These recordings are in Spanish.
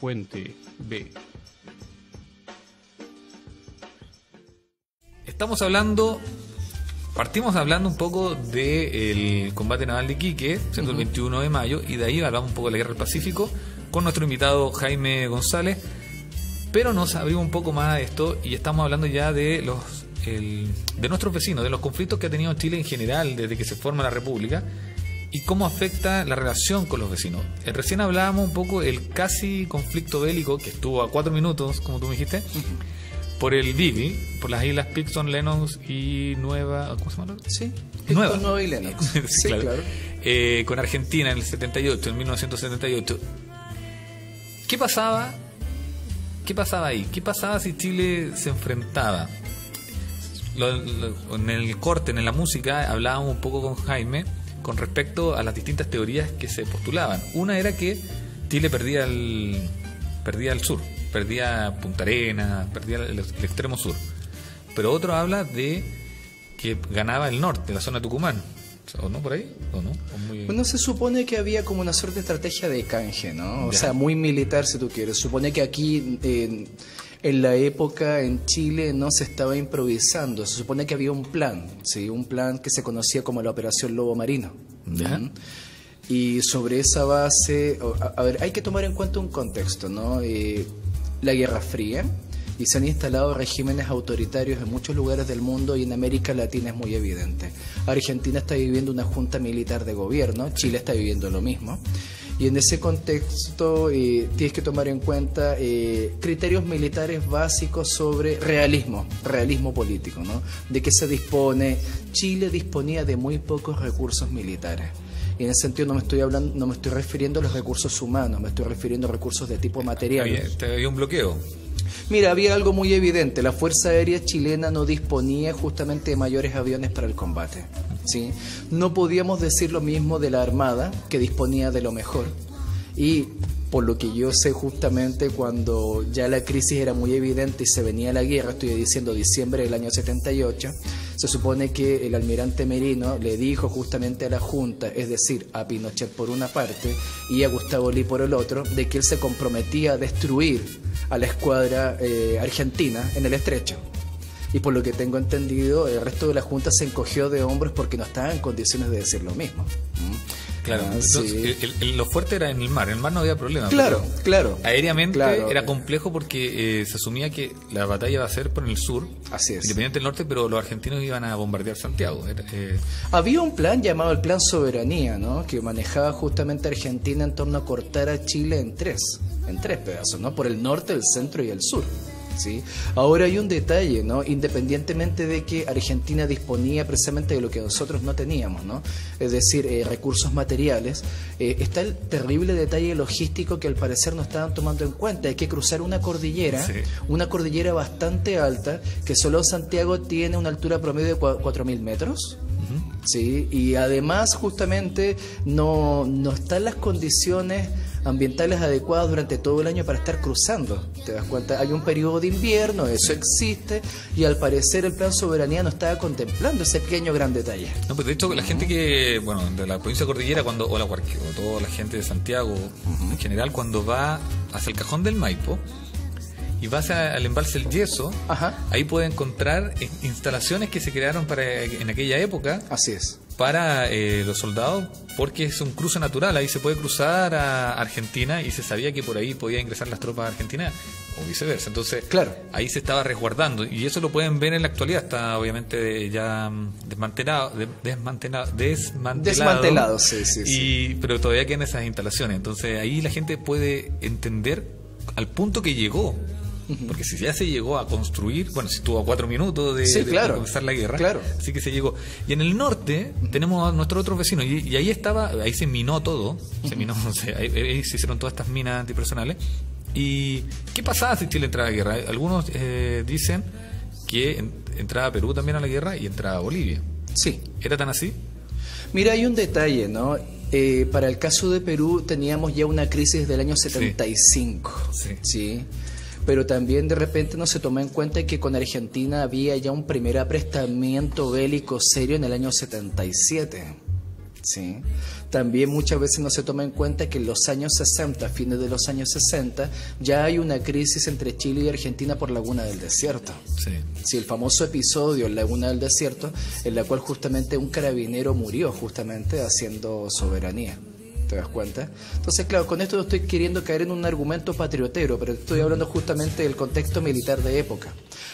Fuente B. Partimos hablando un poco del combate naval de Iquique, siendo el 21 de mayo, y de ahí hablamos un poco de la Guerra del Pacífico con nuestro invitado Jaime González, pero nos abrimos un poco más de esto y estamos hablando ya de nuestros vecinos, de los conflictos que ha tenido Chile en general desde que se forma la República y cómo afecta la relación con los vecinos. Recién hablábamos un poco del casi conflicto bélico que estuvo a 4 minutos, como tú me dijiste, por el Bibi, por las islas Pitcairn, Lennox y Nueva... ¿Cómo se llama? Sí, Nueva y Lennox. Sí, claro. Con Argentina en el 78, en 1978. ¿Qué pasaba ahí? ¿Qué pasaba si Chile se enfrentaba? En el corte, en la música, hablábamos un poco con Jaime con respecto a las distintas teorías que se postulaban. Una era que Chile perdía el sur, perdía Punta Arenas, perdía el extremo sur. Pero otro habla de que ganaba el norte, la zona de Tucumán. ¿O no por ahí? ¿O no? Bueno, se supone que había como una suerte de estrategia de canje, ¿no? O Ya. sea, muy militar, si tú quieres. Se supone que aquí, en la época, en Chile, no se estaba improvisando. Se supone que había un plan, ¿sí? Un plan que se conocía como la Operación Lobo Marino. Ya. Y sobre esa base, a ver, hay que tomar en cuenta un contexto, ¿no? La Guerra Fría, y se han instalado regímenes autoritarios en muchos lugares del mundo, y en América Latina es muy evidente. Argentina está viviendo una junta militar de gobierno, Chile está viviendo lo mismo, y en ese contexto tienes que tomar en cuenta criterios militares básicos sobre realismo político, ¿no? De qué se dispone. Chile disponía de muy pocos recursos militares. Y en ese sentido no me estoy refiriendo a los recursos humanos, me estoy refiriendo a recursos de tipo material. Había un bloqueo. Mira, había algo muy evidente. La Fuerza Aérea chilena no disponía justamente de mayores aviones para el combate, ¿sí? No podíamos decir lo mismo de la Armada, que disponía de lo mejor. Y por lo que yo sé, justamente cuando ya la crisis era muy evidente y se venía la guerra, estoy diciendo diciembre del año 78, se supone que el almirante Merino le dijo justamente a la Junta, es decir, a Pinochet por una parte y a Gustavo Lee por el otro, de que él se comprometía a destruir a la escuadra argentina en el estrecho. Y por lo que tengo entendido, el resto de la Junta se encogió de hombros porque no estaba en condiciones de decir lo mismo. Claro, entonces, sí. lo fuerte era en el mar no había problema. Claro. Aéreamente Claro. era complejo porque se asumía que la batalla iba a ser por el sur, Así es. independiente del norte, pero los argentinos iban a bombardear Santiago. Había un plan llamado el Plan Soberanía, ¿no? Que manejaba justamente Argentina en torno a cortar a Chile en tres pedazos, ¿no? Por el norte, el centro y el sur. ¿Sí? Ahora hay un detalle, ¿no? Independientemente de que Argentina disponía precisamente de lo que nosotros no teníamos, ¿no? Es decir, recursos materiales, está el terrible detalle logístico que al parecer no estaban tomando en cuenta. Hay que cruzar una cordillera, Sí. una cordillera bastante alta, que solo Santiago tiene una altura promedio de 4.000 metros. Sí, y además justamente no están las condiciones ambientales adecuadas durante todo el año para estar cruzando. ¿Te das cuenta? Hay un periodo de invierno, eso existe, y al parecer el Plan Soberanía no estaba contemplando ese pequeño gran detalle. No, pues de hecho la gente que, bueno, de la provincia de Cordillera, o toda la gente de Santiago en general, cuando va hacia el Cajón del Maipo y va al embalse El Yeso, Ajá. ahí puede encontrar instalaciones que se crearon en aquella época Así es. para los soldados, porque es un cruce natural. Ahí se puede cruzar a Argentina y se sabía que por ahí podían ingresar las tropas argentinas o viceversa. Entonces, Claro. ahí se estaba resguardando, y eso lo pueden ver en la actualidad. Está obviamente ya desmantelado, sí. pero todavía quedan esas instalaciones. Entonces ahí la gente puede entender al punto que llegó. Porque si ya se llegó a construir, bueno, si estuvo a 4 minutos de comenzar la guerra, claro. Así que se llegó. Y en el norte tenemos a nuestros otros vecinos, y ahí se minó todo, ahí se hicieron todas estas minas antipersonales. ¿Y qué pasaba si Chile entraba a la guerra? Algunos dicen que entraba Perú también a la guerra y entraba Bolivia. Sí. ¿Era tan así? Mira, hay un detalle, ¿no? Para el caso de Perú teníamos ya una crisis del año 75, ¿sí? Pero también de repente no se toma en cuenta que con Argentina había ya un primer aprestamiento bélico serio en el año 77. ¿sí? También muchas veces no se toma en cuenta que en los años 60, fines de los años 60, ya hay una crisis entre Chile y Argentina por Laguna del Desierto. Sí. Sí, el famoso episodio en Laguna del Desierto, en la cual justamente un carabinero murió justamente haciendo soberanía. ¿Te das cuenta? Entonces, claro, con esto no estoy queriendo caer en un argumento patriotero, pero estoy hablando justamente del contexto militar de época.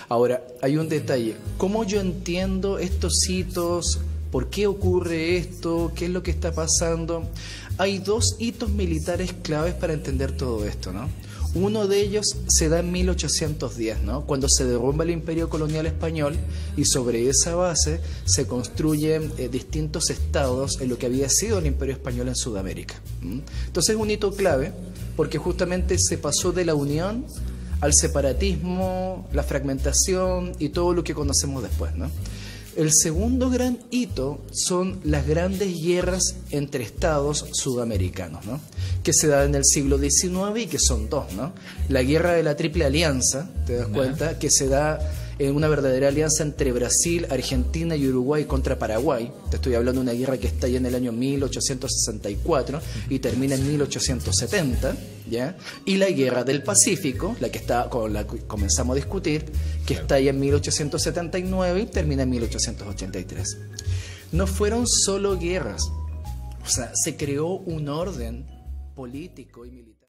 Ahora, hay un detalle. ¿Cómo yo entiendo estos hitos? ¿Por qué ocurre esto? ¿Qué es lo que está pasando? Hay dos hitos militares claves para entender todo esto, ¿no? Uno de ellos se da en 1810, ¿no? Cuando se derrumba el Imperio Colonial Español y sobre esa base se construyen distintos estados en lo que había sido el Imperio Español en Sudamérica. Entonces es un hito clave porque justamente se pasó de la unión al separatismo, la fragmentación y todo lo que conocemos después, ¿no? El segundo gran hito son las grandes guerras entre estados sudamericanos, ¿no? Que se dan en el siglo XIX y que son dos, ¿no? La guerra de la Triple Alianza, ¿te das cuenta? Que se da en una verdadera alianza entre Brasil, Argentina y Uruguay contra Paraguay. Te estoy hablando de una guerra que estalla en el año 1864 y termina en 1870, ¿ya? Y la guerra del Pacífico, la que está con la que comenzamos a discutir, que estalla en 1879 y termina en 1883. No fueron solo guerras, o sea, se creó un orden político y militar.